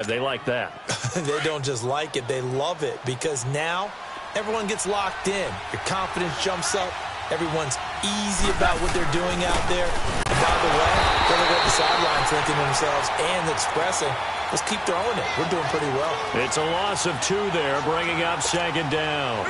They like that. They don't just like it, they love it, because now everyone gets locked in. Your confidence jumps up. Everyone's easy about what they're doing out there. And by the way, they're looking at the sidelines thinking to themselves and expressing, let's keep throwing it. We're doing pretty well. It's a loss of 2 there, bringing up 2nd down.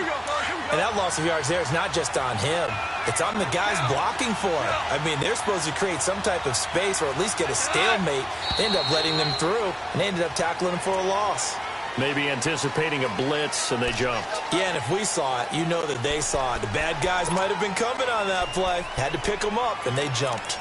And that loss of yards there is not just on him. It's on the guys blocking for him. I mean, they're supposed to create some type of space or at least get a stalemate. They end up letting them through, and they ended up tackling him for a loss. Maybe anticipating a blitz, and they jumped. Yeah, and if we saw it, you know that they saw it. The bad guys might have been coming on that play. Had to pick them up, and they jumped.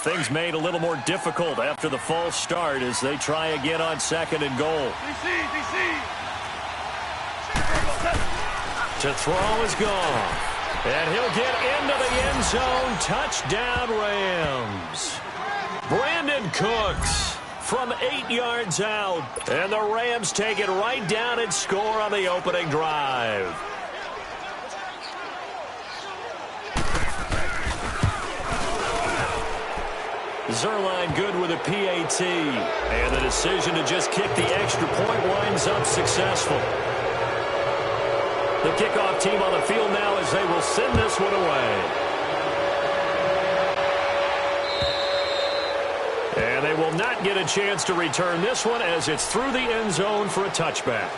Things made a little more difficult after the false start as they try again on 2nd and goal. To throw is gone. And he'll get into the end zone. Touchdown, Rams. Brandon Cooks from 8 yards out. And the Rams take it right down and score on the opening drive. Zerline good with a PAT. And the decision to just kick the extra point winds up successful. The kickoff team on the field now as they will send this one away. And they will not get a chance to return this one as it's through the end zone for a touchback.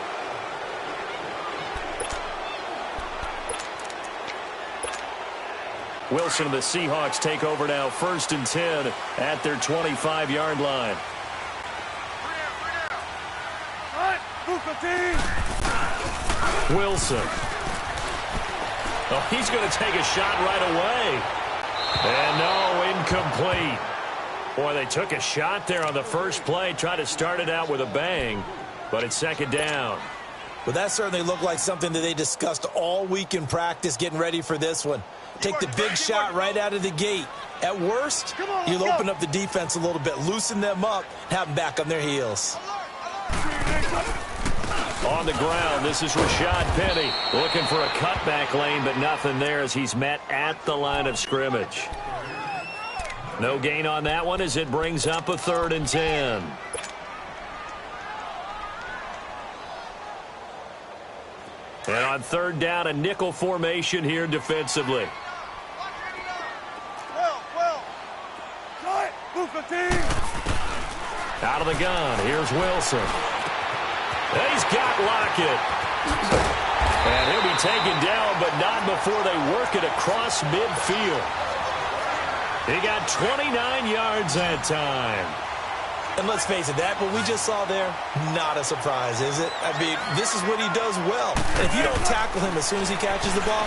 Wilson and the Seahawks take over now, 1st and 10 at their 25-yard line. Wilson. Oh, he's going to take a shot right away. And no, incomplete. Boy, they took a shot there on the first play, tried to start it out with a bang, but it's 2nd down. Well, that certainly looked like something that they discussed all week in practice, getting ready for this one. Take the big shot right out of the gate. At worst, you'll open up the defense a little bit, loosen them up, have them back on their heels. On the ground, this is Rashad Penny looking for a cutback lane, but nothing there as he's met at the line of scrimmage. No gain on that one as it brings up a 3rd and 10. And on 3rd down, a nickel formation here defensively. Out of the gun, here's Wilson. He's got Lockett. And he'll be taken down, but not before they work it across midfield. He got 29 yards that time. And let's face it, that what we just saw there, not a surprise, is it? I mean, this is what he does well. And if you don't tackle him as soon as he catches the ball,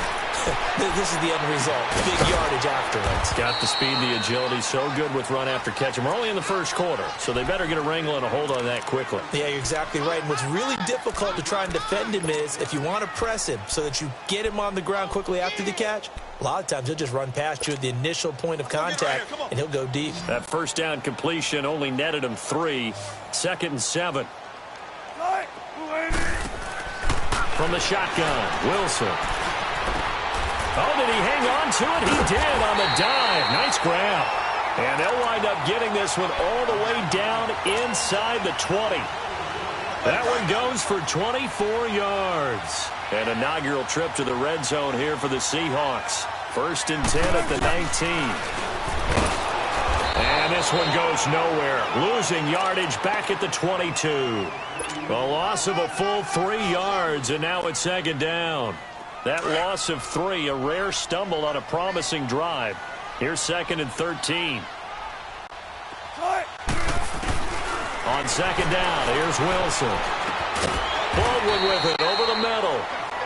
this is the end result. Big yardage afterwards. Got the speed, the agility, so good with run after catch. And we're only in the first quarter, so they better get a wrangle and a hold on that quickly. Yeah, you're exactly right. And what's really difficult to try and defend him is if you want to press him so that you get him on the ground quickly after the catch, a lot of times he'll just run past you at the initial point of contact, and he'll go deep. That first down completion only netted him 3. 2nd and 7. From the shotgun, Wilson. Oh, did he hang on to it? He did on the dive. Nice grab. And they'll wind up getting this one all the way down inside the 20. That one goes for 24 yards. An inaugural trip to the red zone here for the Seahawks. 1st and 10 at the 19. And this one goes nowhere. Losing yardage back at the 22. A loss of a full 3 yards, and now it's 2nd down. That loss of 3, a rare stumble on a promising drive. Here's 2nd and 13. On 2nd down, here's Wilson. Baldwin with it over the middle.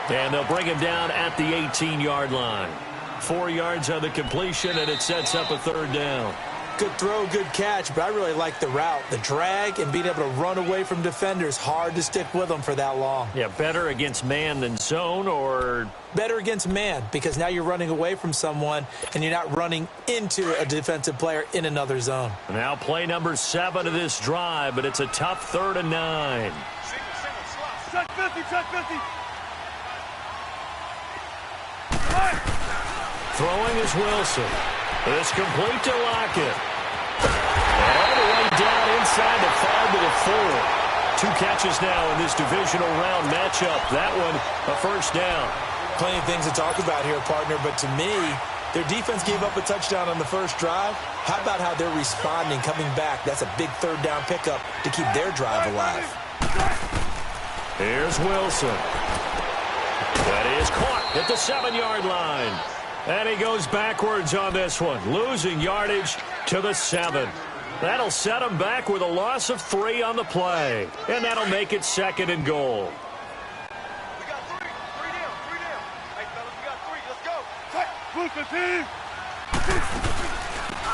And they'll bring him down at the 18-yard line. 4 yards on the completion, and it sets up a 3rd down. Good throw, good catch, but I really like the route. The drag and being able to run away from defenders, hard to stick with them for that long. Yeah, better against man than zone, or? Better against man, because now you're running away from someone, and you're not running into a defensive player in another zone. Now play number 7 of this drive, but it's a tough 3rd and 9. Check 50, check 50. Throwing is Wilson. It's complete to Lockett. All the way down inside the 5 to the 4. 2 catches now in this divisional round matchup. That one, a first down. Plenty of things to talk about here, partner, but to me, their defense gave up a touchdown on the first drive. How about how they're responding, coming back? That's a big third down pickup to keep their drive alive. Here's Wilson. That is caught at the 7-yard line. And he goes backwards on this one, losing yardage to the 7. That'll set him back with a loss of 3 on the play. And that'll make it 2nd and goal. We got 3. 3 down. 3 down. Hey, fellas, we got 3. Let's go. Move the team.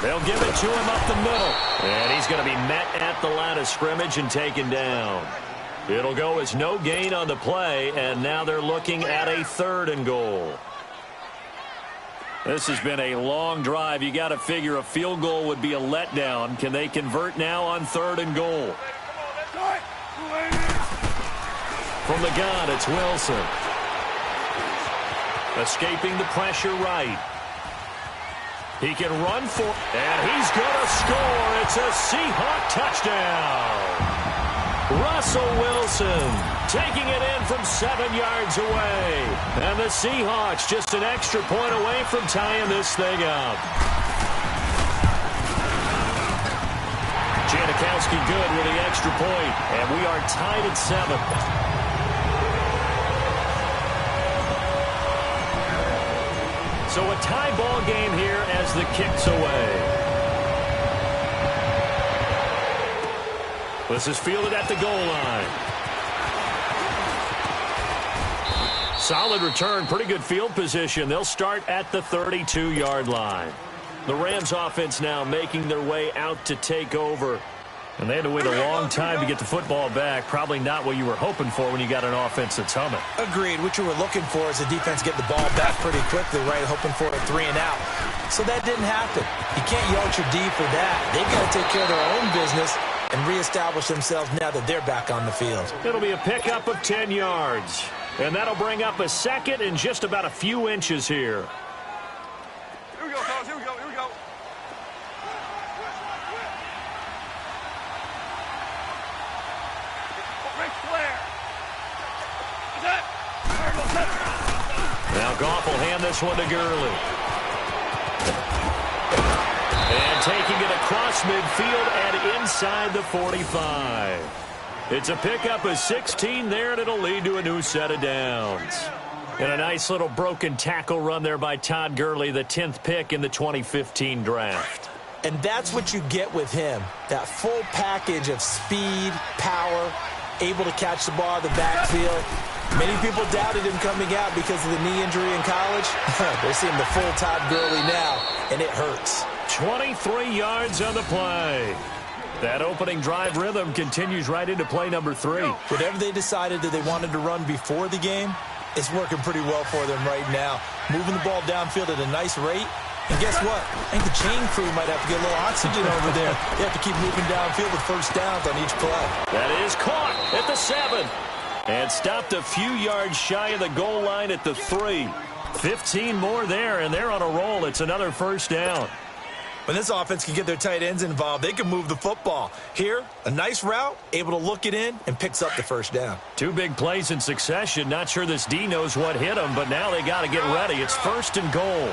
They'll give it to him up the middle. And he's going to be met at the line of scrimmage and taken down. It'll go as no gain on the play, and now they're looking at a 3rd and goal. This has been a long drive. You got to figure a field goal would be a letdown. Can they convert now on 3rd and goal? From the gun, it's Wilson. Escaping the pressure right. He can run for, and he's going to score. It's a Seahawk touchdown. Russell Wilson taking it in from 7 yards away. And the Seahawks just an extra point away from tying this thing up. Janikowski good with the extra point, and we are tied at 7. So a tie ball game here as the kick's away. This is fielded at the goal line. Solid return, pretty good field position. They'll start at the 32-yard line. The Rams offense now making their way out to take over. And they had to wait a long time to get the football back. Probably not what you were hoping for when you got an offense that's humming. Agreed. What you were looking for is the defense get the ball back pretty quickly, right? Hoping for a 3 and out. So that didn't happen. You can't yell at your D for that. They've got to take care of their own business and reestablish themselves now that they're back on the field. It'll be a pickup of 10 yards. And that'll bring up a 2nd and just about a few inches here. Here we go, fellas. Here we go. Here we go. Ric Flair. Is that? Now Goff will hand this one to Gurley. And taking it across midfield and inside the 45. It's a pickup of 16 there, and it'll lead to a new set of downs. And a nice little broken tackle run there by Todd Gurley, the 10th pick in the 2015 draft. And that's what you get with him, that full package of speed, power, able to catch the ball in the backfield. Many people doubted him coming out because of the knee injury in college. They're seeing the full Todd Gurley now, and it hurts. 23 yards on the play. That opening drive rhythm continues right into play number 3. Whatever they decided that they wanted to run before the game, it's working pretty well for them right now. Moving the ball downfield at a nice rate. And guess what? I think the chain crew might have to get a little oxygen over there. They have to keep moving downfield with first downs on each play. That is caught at the 7. And stopped a few yards shy of the goal line at the 3. 15 more there, and they're on a roll. It's another first down. When this offense can get their tight ends involved, they can move the football. Here, a nice route, able to look it in, and picks up the first down. 2 big plays in succession. Not sure this D knows what hit him, but now they got to get ready. It's 1st and goal.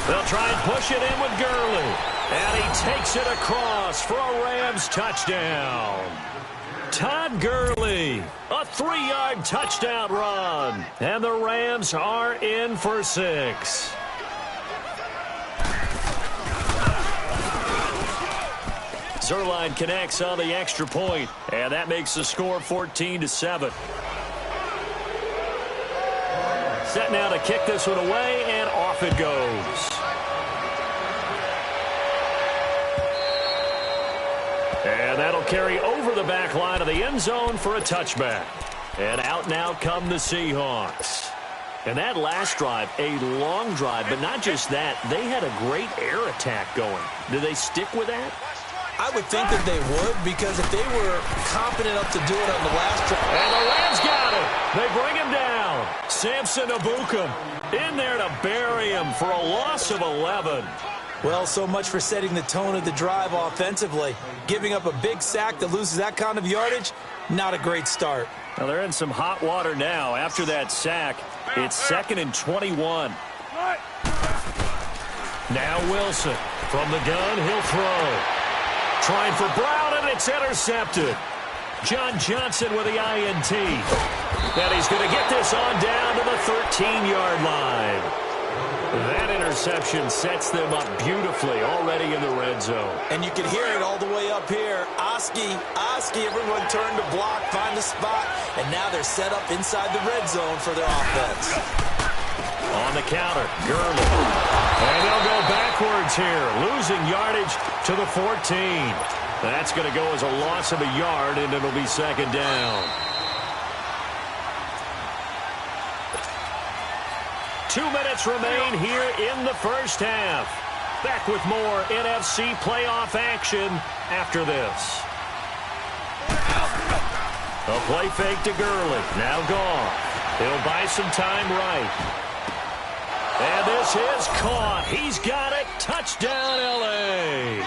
They'll try and push it in with Gurley. And he takes it across for a Rams touchdown. Todd Gurley, a 3-yard touchdown run. And the Rams are in for 6. Zerline connects on the extra point, and that makes the score 14-7. Set now to kick this one away, and off it goes. And that'll carry over the back line of the end zone for a touchback. And out now come the Seahawks. And that last drive, a long drive, but not just that. They had a great air attack going. Do they stick with that? I would think that they would, because if they were confident enough to do it on the last drive. And the Rams got it. They bring him down. Samson Ebukam in there to bury him for a loss of 11. Well, so much for setting the tone of the drive offensively. Giving up a big sack that loses that kind of yardage, not a great start. Well, they're in some hot water now. After that sack, it's 2nd and 21. Now Wilson from the gun, he'll throw. Trying for Brown, and it's intercepted. John Johnson with the INT. And he's going to get this on down to the 13-yard line. That interception sets them up beautifully already in the red zone. And you can hear it all the way up here. Oski, everyone turned to block, find the spot, and now they're set up inside the red zone for their offense. On the counter, Gurley. And they'll go backwards here, losing yardage to the 14. That's going to go as a loss of a yard, and it'll be 2nd down. 2 minutes remain here in the first half. Back with more NFC playoff action after this. A play fake to Gurley. Now gone. He'll buy some time right. And this is caught. He's got it. Touchdown, L.A.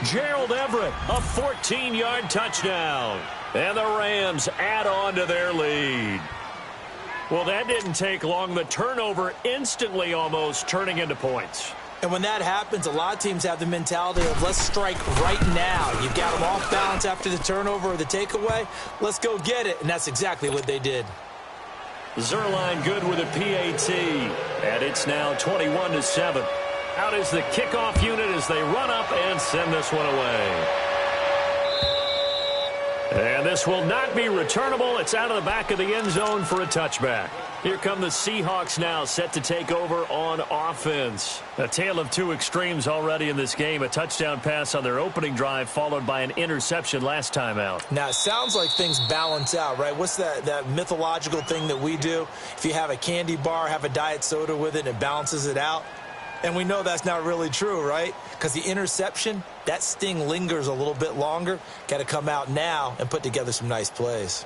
Gerald Everett, a 14-yard touchdown. And the Rams add on to their lead. Well, that didn't take long. The turnover instantly almost turning into points. And when that happens, a lot of teams have the mentality of let's strike right now. You've got them off balance after the turnover or the takeaway. Let's go get it. And that's exactly what they did. Zerline good with a PAT. And it's now 21-7. Out is the kickoff unit as they run up and send this one away. And this will not be returnable. It's out of the back of the end zone for a touchback. Here come the Seahawks now, set to take over on offense. A tale of two extremes already in this game. A touchdown pass on their opening drive, followed by an interception last time out. Now, it sounds like things balance out, right? What's that mythological thing that we do? If you have a candy bar, have a diet soda with it, and it balances it out. And we know that's not really true, right? Because the interception, that sting lingers a little bit longer. Got to come out now and put together some nice plays.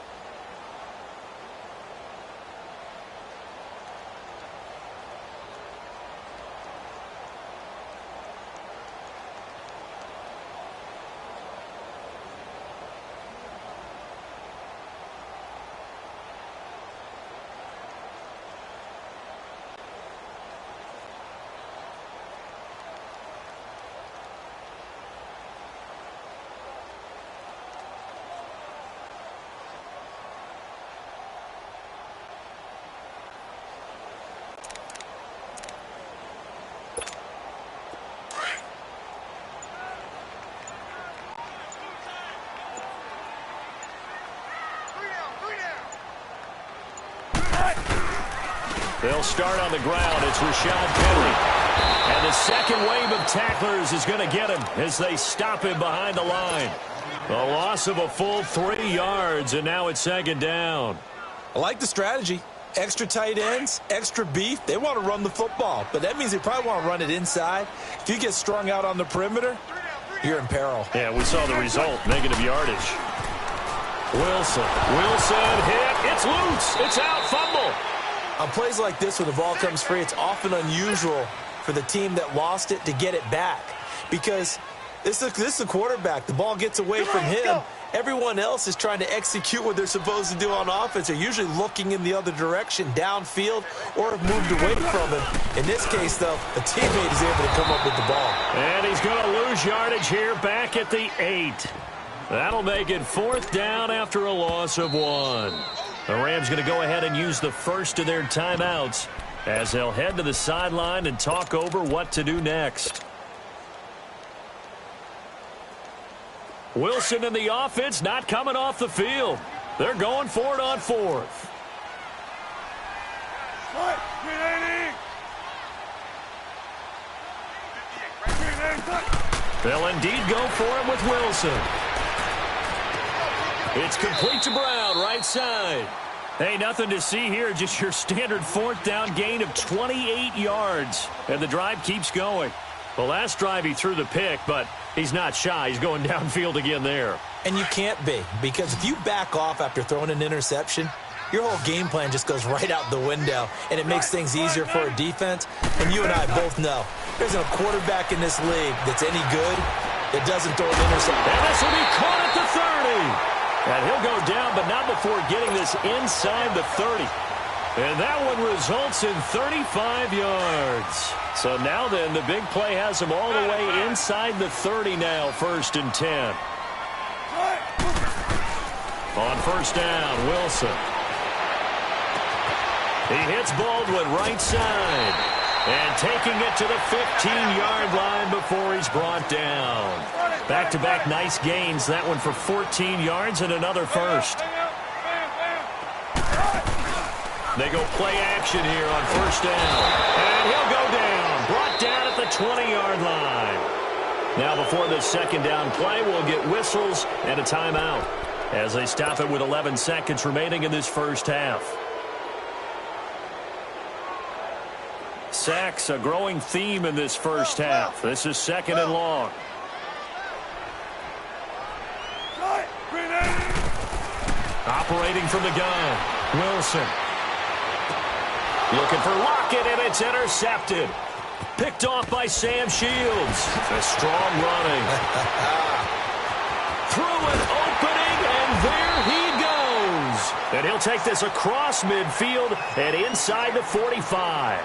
They'll start on the ground. It's Rashad Penny. And the second wave of tacklers is going to get him as they stop him behind the line. A loss of a full 3 yards, and now it's 2nd down. I like the strategy. Extra tight ends, extra beef. They want to run the football, but that means they probably want to run it inside. If you get strung out on the perimeter, you're in peril. Yeah, we saw the result, negative yardage. Wilson hit. It's loose. It's out. Fumble. On plays like this where the ball comes free, it's often unusual for the team that lost it to get it back. Because this is a quarterback. The ball gets away from him. Everyone else is trying to execute what they're supposed to do on offense. They're usually looking in the other direction, downfield, or have moved away from him. In this case, though, a teammate is able to come up with the ball. And he's going to lose yardage here back at the 8. That'll make it 4th down after a loss of 1. The Rams going to go ahead and use the first of their timeouts as they'll head to the sideline and talk over what to do next. Wilson and the offense not coming off the field. They're going for it on 4th. They'll indeed go for it with Wilson. It's complete to Brown, right side. Hey, nothing to see here, just your standard 4th down gain of 28 yards. And the drive keeps going. The last drive he threw the pick, but he's not shy. He's going downfield again there. And you can't be, because if you back off after throwing an interception, your whole game plan just goes right out the window, and it makes things easier for a defense. And you and I both know there's a quarterback in this league that's any good that doesn't throw an interception. And this will be caught at the 30. And he'll go down, but not before getting this inside the 30. And that one results in 35 yards. So now then, the big play has him all the way inside the 30 now, 1st and 10. On 1st down, Wilson. He hits Baldwin right side. And taking it to the 15-yard line before he's brought down. Back-to-back nice gains. That one for 14 yards and another first. They go play action here on 1st down. And he'll go down. Brought down at the 20-yard line. Now before the 2nd down play, we'll get whistles and a timeout as they stop it with 11 seconds remaining in this first half. Sacks, a growing theme in this first half. This is 2nd and long. Operating from the gun, Wilson. Looking for Lockett, and it's intercepted. Picked off by Sam Shields. A strong running. Through an opening, and there he goes. And he'll take this across midfield and inside the 45.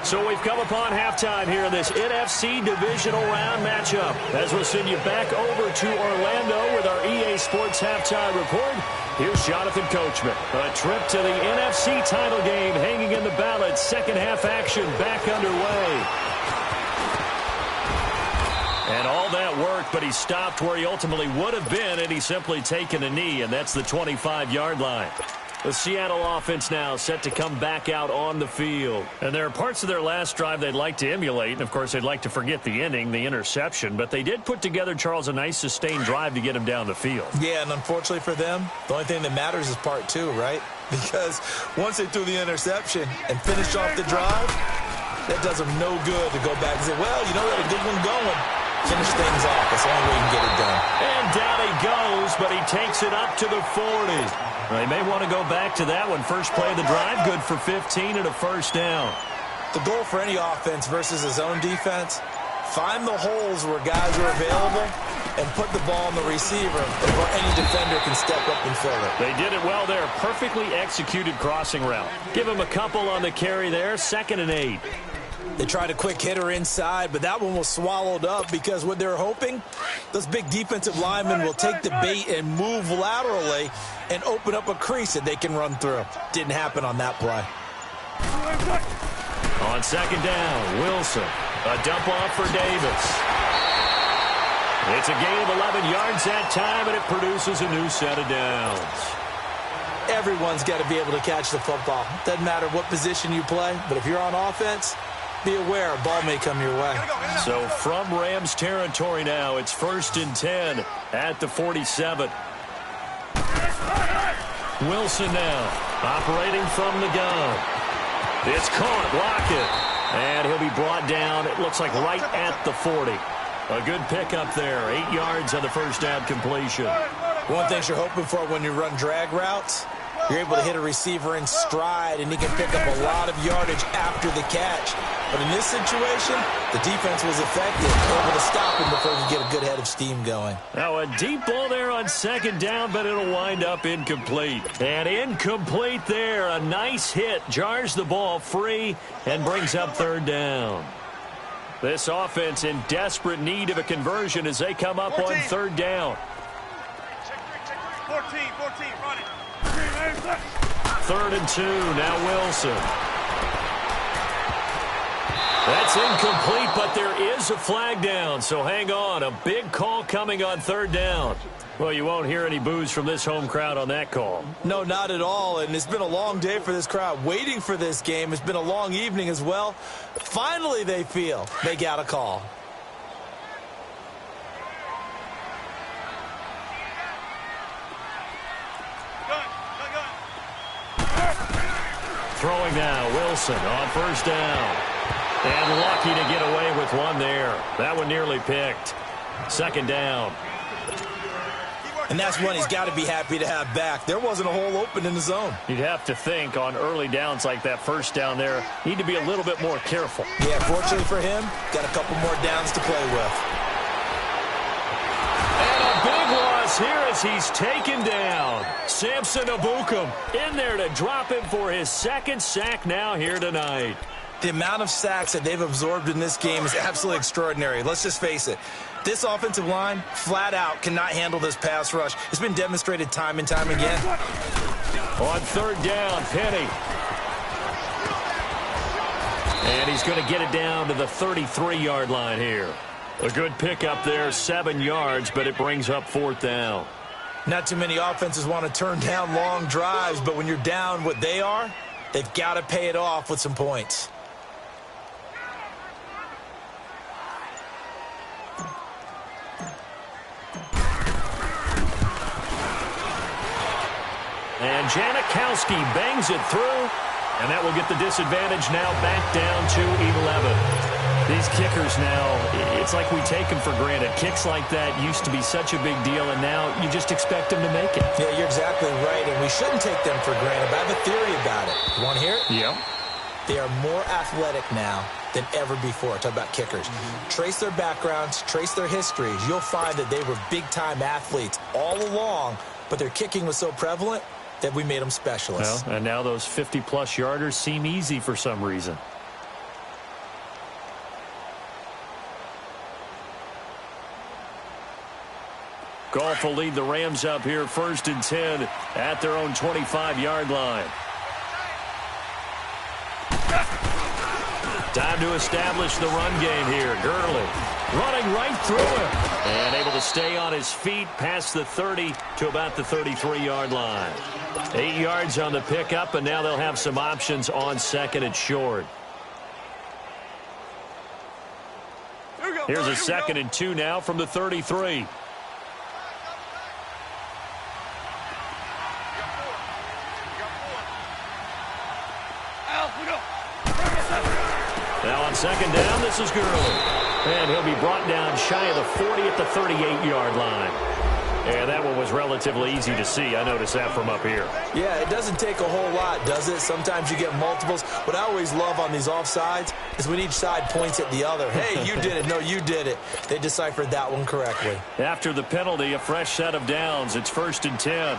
So we've come upon halftime here in this NFC Divisional Round matchup. As we'll send you back over to Orlando with our EA Sports Halftime Report, here's Jonathan Coachman. A trip to the NFC title game hanging in the balance. 2nd half action back underway. And all that worked, but he stopped where he ultimately would have been, and he's simply taken a knee, and that's the 25-yard line. The Seattle offense now set to come back out on the field. And there are parts of their last drive they'd like to emulate. And, of course, they'd like to forget the ending, the interception. But they did put together, Charles, a nice sustained drive to get him down the field. Yeah, and unfortunately for them, the only thing that matters is part 2, right? Because once they threw the interception and finished off the drive, that does them no good to go back and say, well, you know, we had a good one going. Finish things off. That's the only way you can get it done. And down he goes, but he takes it up to the 40. They may want to go back to that one. First play of the drive, good for 15 and a 1st down. The goal for any offense versus his own defense, find the holes where guys are available and put the ball on the receiver where any defender can step up and fill it. They did it well there. Perfectly executed crossing route. Give him a couple on the carry there. 2nd and 8. They tried a quick hitter inside, but that one was swallowed up because what they're hoping, those big defensive linemen will take the bait and move laterally and open up a crease that they can run through. Didn't happen on that play. On 2nd down, Wilson. A dump off for Davis. It's a gain of 11 yards that time, and it produces a new set of downs. Everyone's got to be able to catch the football. Doesn't matter what position you play, but if you're on offense, be aware a ball may come your way. So from Rams territory now, it's 1st and 10 at the 47. Wilson now operating from the gun. It's caught, Lockett, and he'll be brought down, it looks like right at the 40. A good pickup there, 8 yards on the 1st down completion. One thing you're hoping for when you run drag routes, you're able to hit a receiver in stride, and he can pick up a lot of yardage after the catch. But in this situation, the defense was effective, able to stop him before he could get a good head of steam going. Now a deep ball there on 2nd down, but it'll wind up incomplete. And incomplete there. A nice hit. Jars the ball free and brings up 3rd down. This offense in desperate need of a conversion as they come up 14. On 3rd down. Check 14, run it. 3rd and 2, now Wilson. That's incomplete, but there is a flag down, so hang on. A big call coming on 3rd down. Well, you won't hear any boos from this home crowd on that call. No, not at all, and it's been a long day for this crowd. Waiting for this game. It's been a long evening as well. Finally, they feel they got a call. Throwing now, Wilson on 1st down. And lucky to get away with one there. That one nearly picked. 2nd down. And that's one he's got to be happy to have back. There wasn't a hole open in the zone. You'd have to think on early downs like that first down there, need to be a little bit more careful. Yeah, fortunately for him, got a couple more downs to play with. And a big loss here as he's taken down. Samson Abukum in there to drop him for his second sack now here tonight. The amount of sacks that they've absorbed in this game is absolutely extraordinary. Let's just face it. This offensive line, flat out, cannot handle this pass rush. It's been demonstrated time and time again. On third down, Penny. And he's going to get it down to the 33-yard line here. A good pickup there, 7 yards, but it brings up fourth down. Not too many offenses want to turn down long drives, but when you're down what they are, they've got to pay it off with some points. And Janikowski bangs it through, and that will get the disadvantage now back down to 11. These kickers now, it's like we take them for granted. Kicks like that used to be such a big deal, and now you just expect them to make it. Yeah, you're exactly right, and we shouldn't take them for granted, but I have a theory about it. You want to hear it? Yeah. They are more athletic now than ever before. Talk about kickers. Trace their backgrounds, trace their histories. You'll find that they were big-time athletes all along, but their kicking was so prevalent that we made them specialists. Well, and now those 50-plus yarders seem easy for some reason. Goff will lead the Rams up here, 1st and 10 at their own 25-yard line. Time to establish the run game here. Gurley running right through him. And able to stay on his feet past the 30 to about the 33-yard line. 8 yards on the pickup, and now they'll have some options on second and short. Here's a 2nd and 2 now from the 33. Now on 2nd down, this is Gurley. And he'll be brought down shy of the 40 at the 38-yard line. And that one was relatively easy to see. I noticed that from up here. Yeah, it doesn't take a whole lot, does it? Sometimes you get multiples. What I always love on these offsides is when each side points at the other. Hey, you did it. No, you did it. They deciphered that one correctly. After the penalty, a fresh set of downs. It's 1st and 10.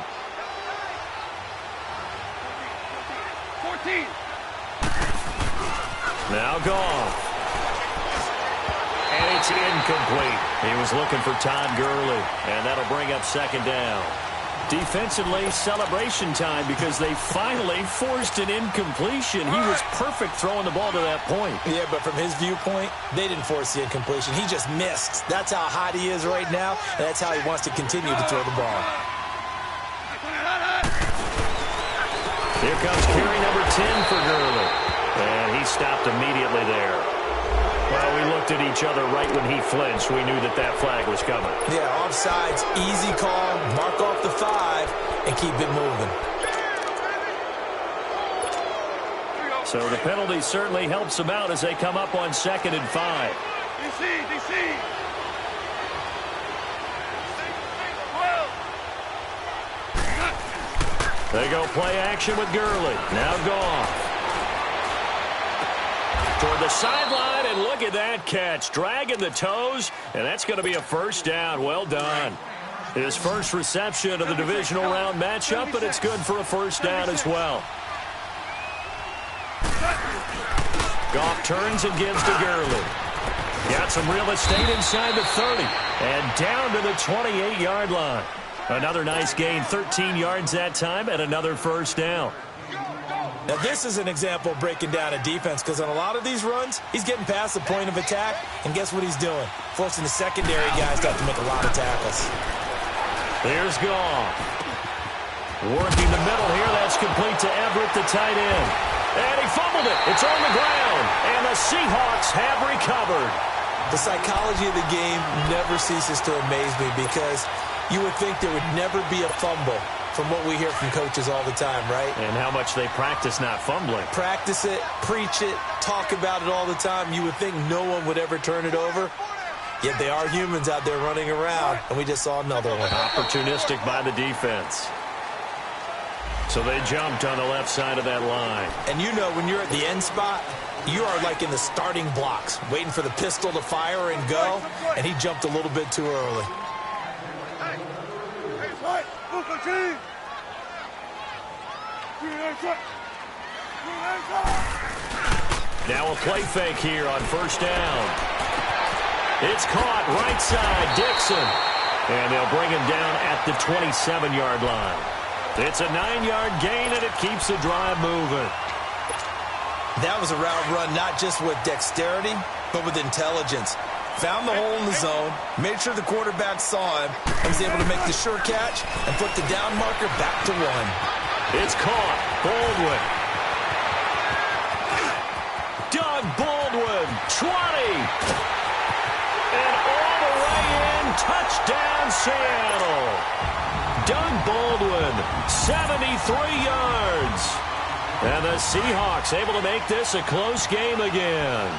14. Now Goff. And it's incomplete. He was looking for Todd Gurley, and that'll bring up 2nd down. Defensively, celebration time because they finally forced an incompletion. He was perfect throwing the ball to that point. Yeah, but from his viewpoint, they didn't force the incompletion. He just missed. That's how hot he is right now, and that's how he wants to continue to throw the ball. Here comes carry number 10 for Gurley. And he stopped immediately there. Well, we looked at each other right when he flinched. We knew that that flag was coming. Yeah, offsides, easy call, mark off the 5, and keep it moving. So the penalty certainly helps them out as they come up on 2nd and 5. DC. They go play action with Gurley. Now Goff. Toward the sideline, and look at that catch. Dragging the toes, and that's going to be a 1st down. Well done. His first reception of the divisional round matchup, but it's good for a 1st down as well. Goff turns and gives to Gurley. Got some real estate inside the 30, and down to the 28-yard line. Another nice gain, 13 yards that time, and another 1st down. Now, this is an example of breaking down a defense because on a lot of these runs, he's getting past the point of attack, and guess what he's doing? Forcing the secondary guys to have to make a lot of tackles. There's Goff. Working the middle here. That's complete to Everett, the tight end. And he fumbled it. It's on the ground. And the Seahawks have recovered. The psychology of the game never ceases to amaze me because you would think there would never be a fumble from what we hear from coaches all the time, right? And how much they practice not fumbling. Practice it, preach it, talk about it all the time. You would think no one would ever turn it over. Yet they are humans out there running around, and we just saw another one. Opportunistic by the defense. So they jumped on the left side of that line. And you know, when you're at the end spot, you are like in the starting blocks, waiting for the pistol to fire and go, and he jumped a little bit too early. Now a play fake here on first down. It's caught right side, Dixon. And they'll bring him down at the 27-yard line. It's a 9-yard gain, and it keeps the drive moving. That was a route run not just with dexterity, but with intelligence. Found the hole in the zone, made sure the quarterback saw him, and was able to make the sure catch and put the down marker back to 1. It's caught. Baldwin. Doug Baldwin, 20. And all the way in, touchdown Seattle. Doug Baldwin, 73 yards. And the Seahawks able to make this a close game again.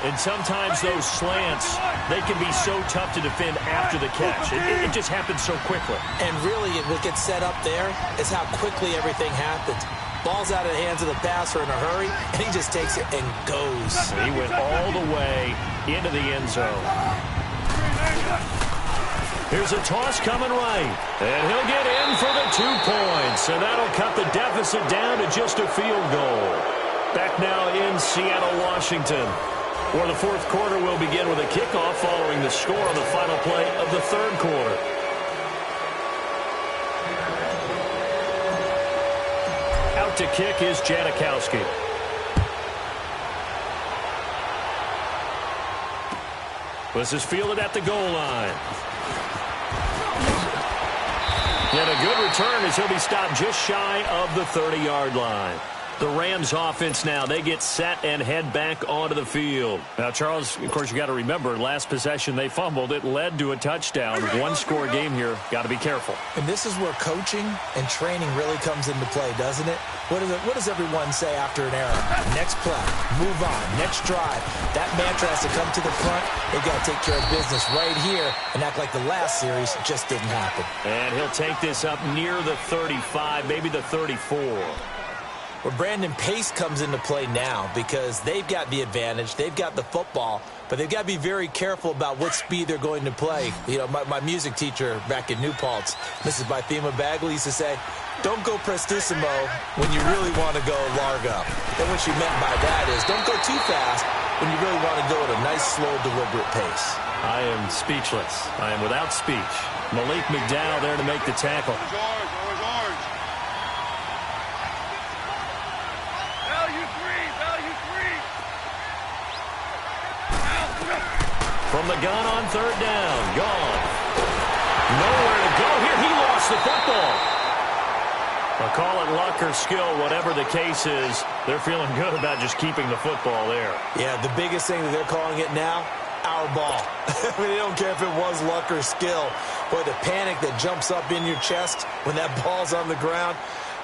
And sometimes those slants, they can be so tough to defend after the catch. It just happens so quickly. And really, what gets set up there is how quickly everything happens. Ball's out of the hands of the passer in a hurry, and he just takes it and goes. He went all the way into the end zone. Here's a toss coming right. And he'll get in for the 2 points. And that'll cut the deficit down to just a field goal. Back now in Seattle, Washington, where the fourth quarter will begin with a kickoff following the score on the final play of the third quarter. Out to kick is Janikowski. This is fielded at the goal line. And a good return as he'll be stopped just shy of the 30-yard line. The Rams offense now, they get set and head back onto the field. Now, Charles, of course, you got to remember, last possession they fumbled. It led to a touchdown. One-score game here. Got to be careful. And this is where coaching and training really comes into play, doesn't it? What does everyone say after an error? Next play, move on, next drive. That mantra has to come to the front. They've got to take care of business right here and act like the last series just didn't happen. And he'll take this up near the 35, maybe the 34. Well, Brandon, pace comes into play now because they've got the advantage. They've got the football, but they've got to be very careful about what speed they're going to play. You know, my music teacher back in New Paltz, Mrs. Bythema Bagley, used to say, don't go prestissimo when you really want to go largo. And what she meant by that is don't go too fast when you really want to go at a nice, slow, deliberate pace. I am speechless. I am without speech. Malik McDowell there to make the tackle. From the gun on third down. Gone. Nowhere to go here. He lost the football. I'll call it luck or skill, whatever the case is. They're feeling good about just keeping the football there. Yeah, the biggest thing that they're calling it now, our ball. I mean, they don't care if it was luck or skill. Boy, the panic that jumps up in your chest when that ball's on the ground,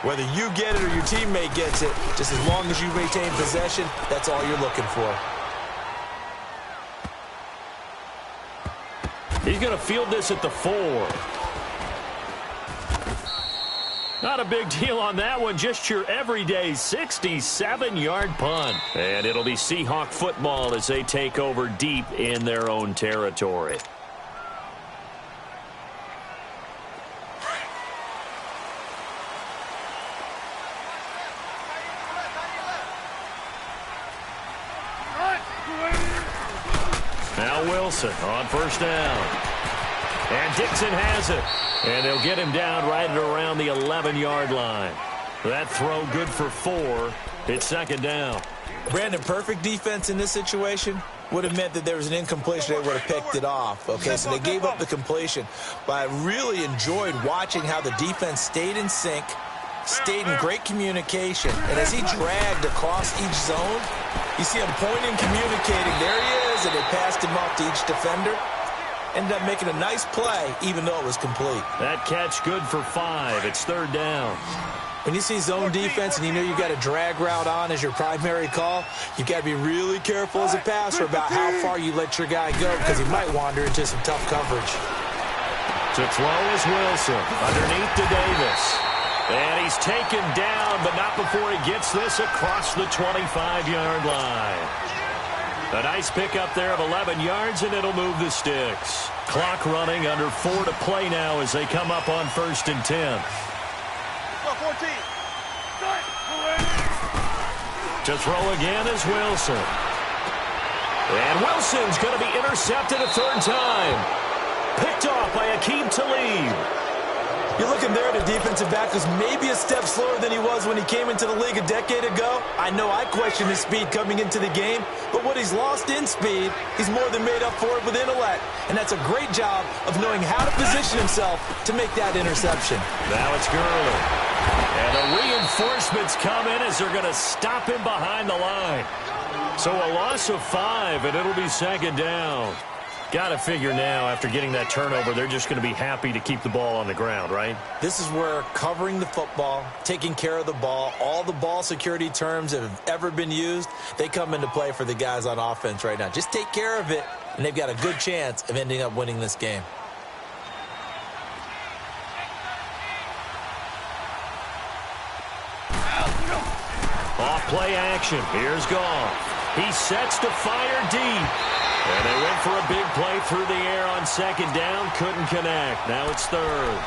whether you get it or your teammate gets it, just as long as you retain possession, that's all you're looking for. He's going to field this at the 4. Not a big deal on that one. Just your everyday 67-yard punt. And it'll be Seahawk football as they take over deep in their own territory. Now Wilson on first down. And Dixon has it. And they'll get him down right at around the 11-yard line. That throw good for 4. It's second down. Brandon, perfect defense in this situation would have meant that there was an incompletion. They would have picked it off. Okay, so they gave up the completion. But I really enjoyed watching how the defense stayed in sync, stayed in great communication. And as he dragged across each zone, you see him pointing, communicating. There he is, and they passed him off to each defender. Ended up making a nice play, even though it was complete. That catch good for 5. It's third down. When you see zone defense and you know you got a drag route on as your primary call, you got to be really careful as a passer about how far you let your guy go because he might wander into some tough coverage. To throw is Wilson, underneath to Davis. And he's taken down, but not before he gets this across the 25-yard line. A nice pickup there of 11 yards, and it'll move the sticks. Clock running, under 4 to play now as they come up on 1st and 10. 14. To throw again is Wilson. And Wilson's going to be intercepted a third time. Picked off by Aqib Talib. You're looking there at a defensive back who's maybe a step slower than he was when he came into the league a decade ago. I know I questioned his speed coming into the game, but what he's lost in speed, he's more than made up for it with intellect. And that's a great job of knowing how to position himself to make that interception. Now it's Gurley. And the reinforcements come in as they're going to stop him behind the line. So a loss of 5, and it'll be 2nd down. Got to figure now, after getting that turnover, they're just going to be happy to keep the ball on the ground, right? This is where covering the football, taking care of the ball, all the ball security terms that have ever been used, they come into play for the guys on offense right now. Just take care of it, and they've got a good chance of ending up winning this game. Off play action. Here's Goff. He sets to fire deep. And they went for a big play through the air on 2nd down. Couldn't connect. Now it's 3rd.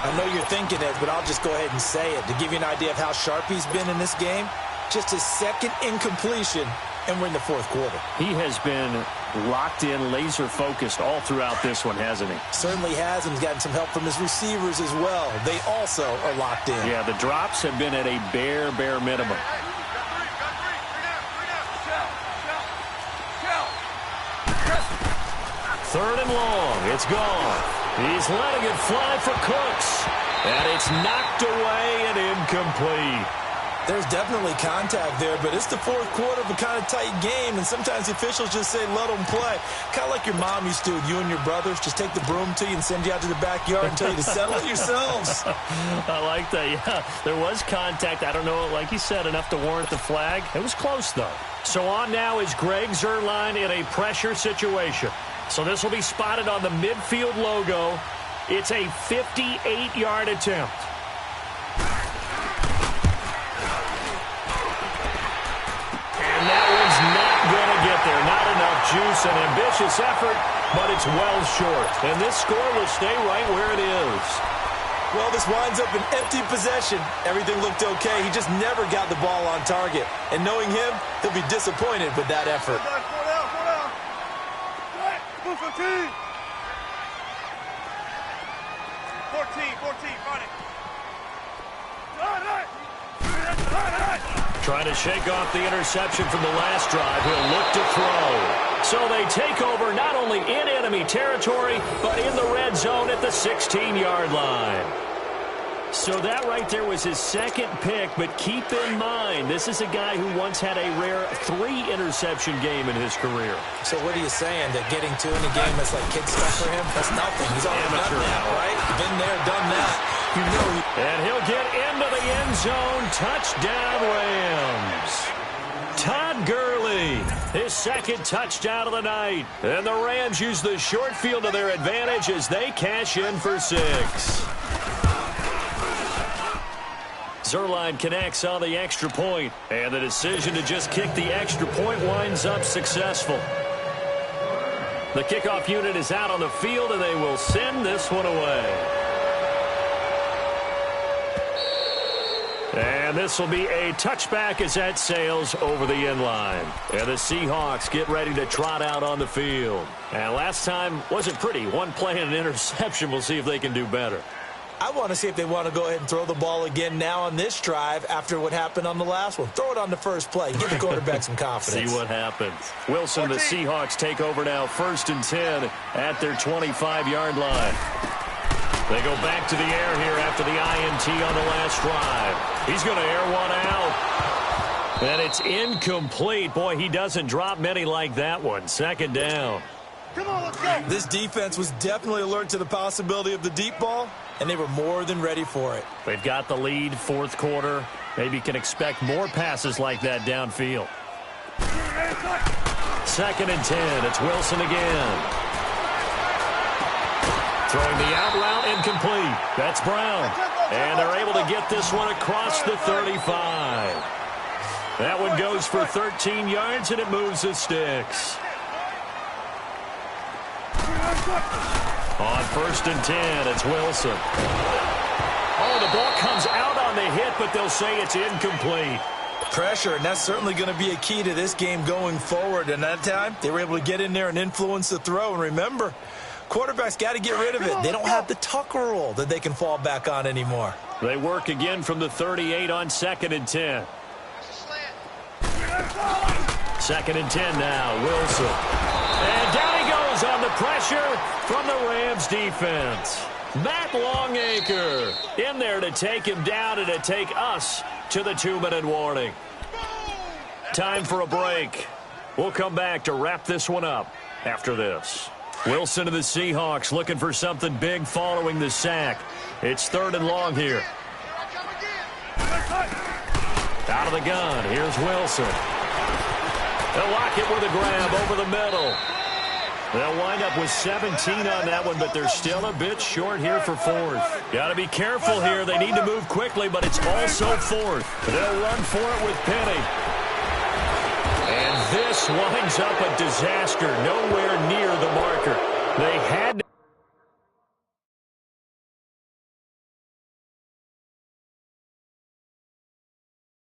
I know you're thinking it, but I'll just go ahead and say it. To give you an idea of how sharp he's been in this game, just his 2nd incompletion, and we're in the 4th quarter. He has been locked in, laser-focused all throughout this one, hasn't he? Certainly has, and he's gotten some help from his receivers as well. They also are locked in. Yeah, the drops have been at a bare minimum. Third and long. It's gone. He's letting it fly for Cooks. And it's knocked away and incomplete. There's definitely contact there, but it's the 4th quarter of a kind of tight game, and sometimes the officials just say, let them play. Kind of like your mom used to with you and your brothers. Just take the broom to you and send you out to the backyard and tell you to settle it yourselves. I like that, yeah. There was contact. I don't know, like you said, enough to warrant the flag. It was close, though. So on now is Greg Zuerlein in a pressure situation. So this will be spotted on the midfield logo. It's a 58-yard attempt. And that one's not going to get there. Not enough juice. An ambitious effort, but it's well short. And this score will stay right where it is. Well, this winds up an empty possession. Everything looked okay. He just never got the ball on target. And knowing him, he'll be disappointed with that effort. 14, run it. Trying to shake off the interception from the last drive. He'll look to throw. So they take over not only in enemy territory, but in the red zone at the 16-yard line. So that right there was his 2nd pick, but keep in mind, this is a guy who once had a rare 3-interception game in his career. So what are you saying, that getting 2 in a game that's like kid stuff for him? That's nothing. He's already done that, right? Been there, done that. You know And he'll get into the end zone. Touchdown, Rams. Todd Gurley, his 2nd touchdown of the night. And the Rams use the short field to their advantage as they cash in for 6. Zuerlein connects on the extra point, and the decision to just kick the extra point winds up successful. The kickoff unit is out on the field, and they will send this one away. And this will be a touchback as that sails over the end line. And the Seahawks get ready to trot out on the field. And last time wasn't pretty. One play and an interception. We'll see if they can do better. I want to see if they want to go ahead and throw the ball again now on this drive after what happened on the last one. Throw it on the first play. Give the quarterback some confidence. See what happens. Wilson, the Seahawks take over now 1st and 10 at their 25-yard line. They go back to the air here after the INT on the last drive. He's going to air one out. And it's incomplete. Boy, he doesn't drop many like that one. 2nd down. Come on, let's go. This defense was definitely alert to the possibility of the deep ball, and they were more than ready for it. They've got the lead, fourth quarter. Maybe can expect more passes like that downfield. 2nd and 10. It's Wilson again. Throwing the out route, incomplete. That's Brown. And they're able to get this one across the 35. That one goes for 13 yards, and it moves the sticks. On 1st and 10, it's Wilson. Oh, the ball comes out on the hit, but they'll say it's incomplete. Pressure, and that's certainly going to be a key to this game going forward. And that time, they were able to get in there and influence the throw. And remember, quarterbacks got to get rid of it. They don't have the Tucker rule that they can fall back on anymore. They work again from the 38 on 2nd and 10. 2nd and 10 now, Wilson. And down he goes on the pressure from the Rams defense. Matt Longacre in there to take him down and to take us to the 2-minute warning. Time for a break. We'll come back to wrap this one up after this. Wilson to the Seahawks looking for something big following the sack. It's 3rd and long here. Out of the gun, here's Wilson. They'll lock it with a grab over the middle. They'll wind up with 17 on that one, but they're still a bit short here for 4th. Got to be careful here. They need to move quickly, but it's also 4th. They'll run for it with Penny. And this winds up a disaster. Nowhere near the marker. They had